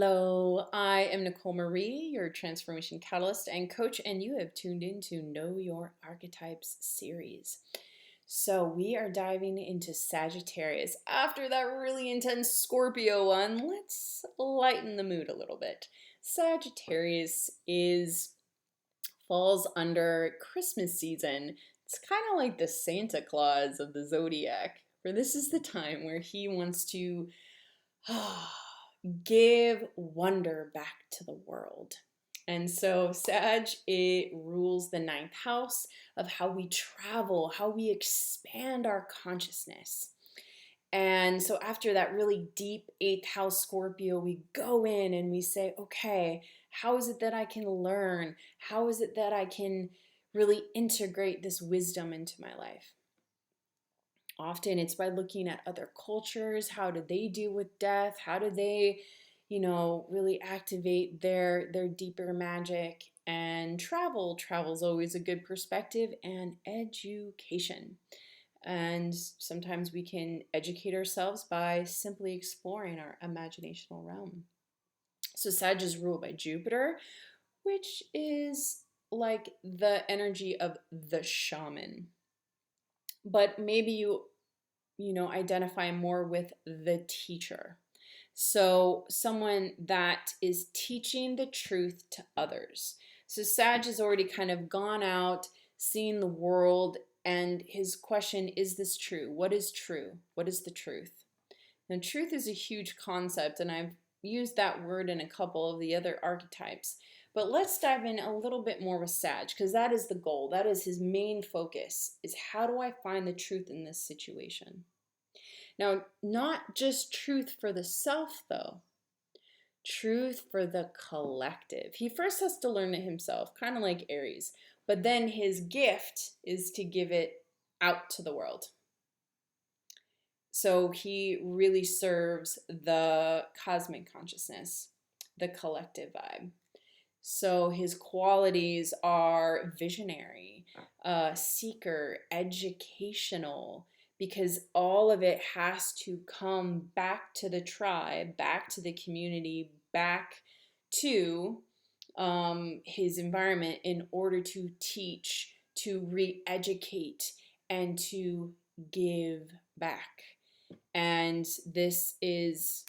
Hello, I am Nicole Marie, your transformation catalyst and coach, and you have tuned into Know Your Archetypes series. So we are diving into Sagittarius. After that really intense Scorpio one, let's lighten the mood a little bit. Sagittarius falls under Christmas season. It's kind of like the Santa Claus of the zodiac, for this is the time where he wants to give wonder back to the world. And so Sag, it rules the ninth house of how we travel, how we expand our consciousness. And so after that really deep eighth house Scorpio, we go in and we say, okay, how is it that I can learn? How is it that I can really integrate this wisdom into my life? Often it's by looking at other cultures. How do they deal with death? How do they, really activate their deeper magic? And travel's always a good perspective, and education. And sometimes we can educate ourselves by simply exploring our imaginational realm. So Sag is ruled by Jupiter, which is like the energy of the shaman. But maybe you identify more with the teacher. So someone that is teaching the truth to others. So Sag has already kind of gone out, seen the world, and his question, is this true? What is true? What is the truth? And truth is a huge concept, and I've used that word in a couple of the other archetypes. But let's dive in a little bit more with Sag, because that is the goal. That is his main focus, is how do I find the truth in this situation? Now, not just truth for the self, though. Truth for the collective. He first has to learn it himself, kind of like Aries. But then his gift is to give it out to the world. So he really serves the cosmic consciousness, the collective vibe. So his qualities are visionary, seeker, educational, because all of it has to come back to the tribe, back to the community, back to his environment in order to teach, to re-educate, and to give back. And this is,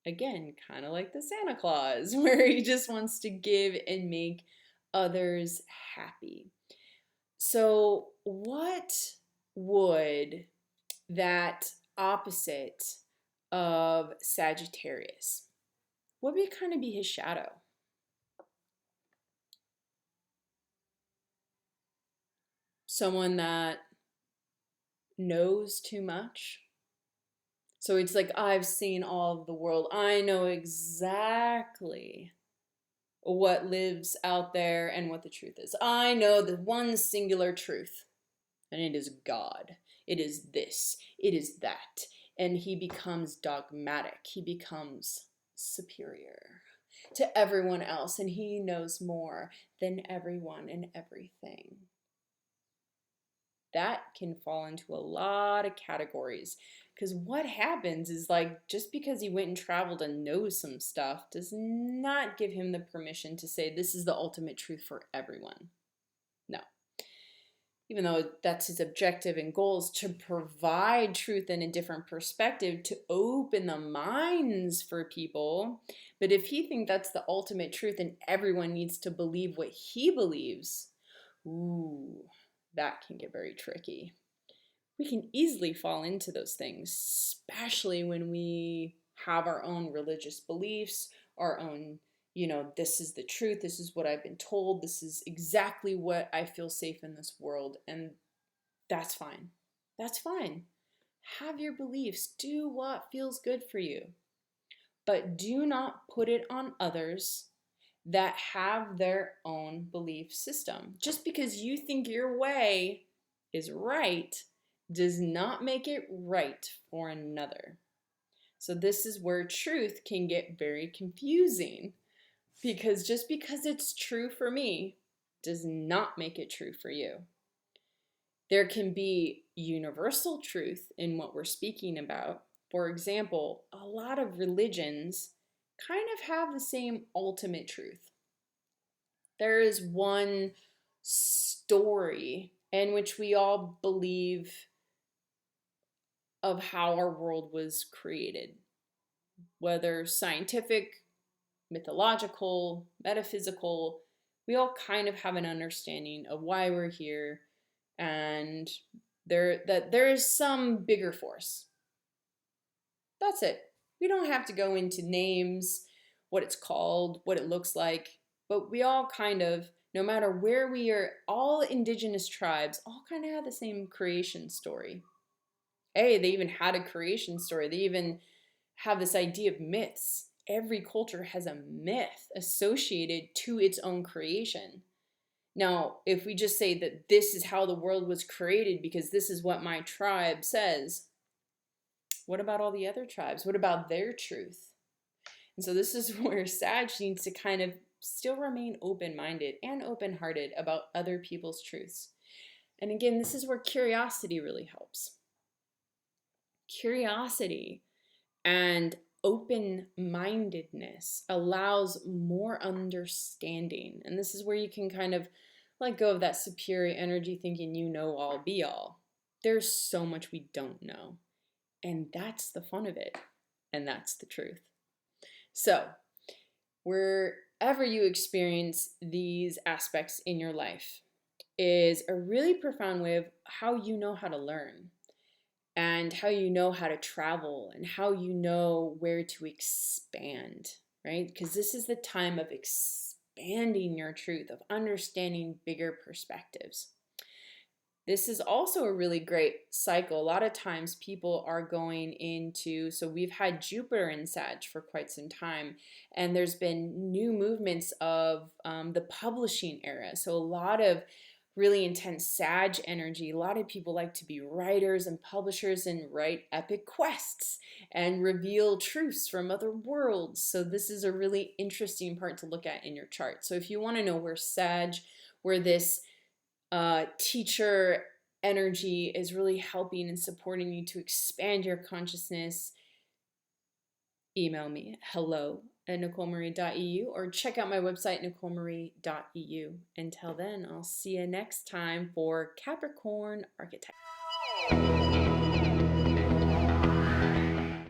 again, kind of like the Santa Claus, where he just wants to give and make others happy. So what would that opposite of Sagittarius, what would kind of be his shadow? Someone that knows too much. So it's like, I've seen all of the world. I know exactly what lives out there and what the truth is. I know the one singular truth, and it is God. It is this. It is that. And he becomes dogmatic. He becomes superior to everyone else, and he knows more than everyone and everything. That can fall into a lot of categories, because what happens is, like, just because he went and traveled and knows some stuff does not give him the permission to say this is the ultimate truth for everyone. No. Even though that's his objective and goal, is to provide truth in a different perspective, to open the minds for people. But if he thinks that's the ultimate truth and everyone needs to believe what he believes, ooh, that can get very tricky. We can easily fall into those things, especially when we have our own religious beliefs, our own, this is the truth, this is what I've been told, this is exactly what I feel safe in this world, and that's fine. That's fine. Have your beliefs, do what feels good for you, but do not put it on others that have their own belief system. Just because you think your way is right does not make it right for another. So this is where truth can get very confusing, because just because it's true for me does not make it true for you. There can be universal truth in what we're speaking about. For example, a lot of religions kind of have the same ultimate truth. There is one story in which we all believe of how our world was created, whether scientific, mythological, metaphysical. We all kind of have an understanding of why we're here, and there is some bigger force. That's it. We don't have to go into names, what it's called, what it looks like, but we all kind of, no matter where we are, all indigenous tribes all kind of have the same creation story. They even had a creation story. They even have this idea of myths. Every culture has a myth associated to its own creation. Now, if we just say that this is how the world was created because this is what my tribe says, what about all the other tribes? What about their truth? And so this is where Sag needs to kind of still remain open-minded and open-hearted about other people's truths. And again, this is where curiosity really helps. Curiosity and open-mindedness allows more understanding. And this is where you can kind of let go of that superior energy thinking you know all, be all. There's so much we don't know. And that's the fun of it. And that's the truth. So, wherever you experience these aspects in your life is a really profound way of how you know how to learn and how you know how to travel and how you know where to expand, right? Because this is the time of expanding your truth, of understanding bigger perspectives. This is also a really great cycle. A lot of times people are going into, so we've had Jupiter in Sag for quite some time, and there's been new movements of the publishing era. So a lot of really intense Sag energy. A lot of people like to be writers and publishers and write epic quests and reveal truths from other worlds. So this is a really interesting part to look at in your chart. So if you want to know where Sag, where this teacher energy is really helping and supporting you to expand your consciousness, email me hello@NicoleMarie.eu or check out my website NicoleMarie.eu. Until then, I'll see you next time for Capricorn Archetype.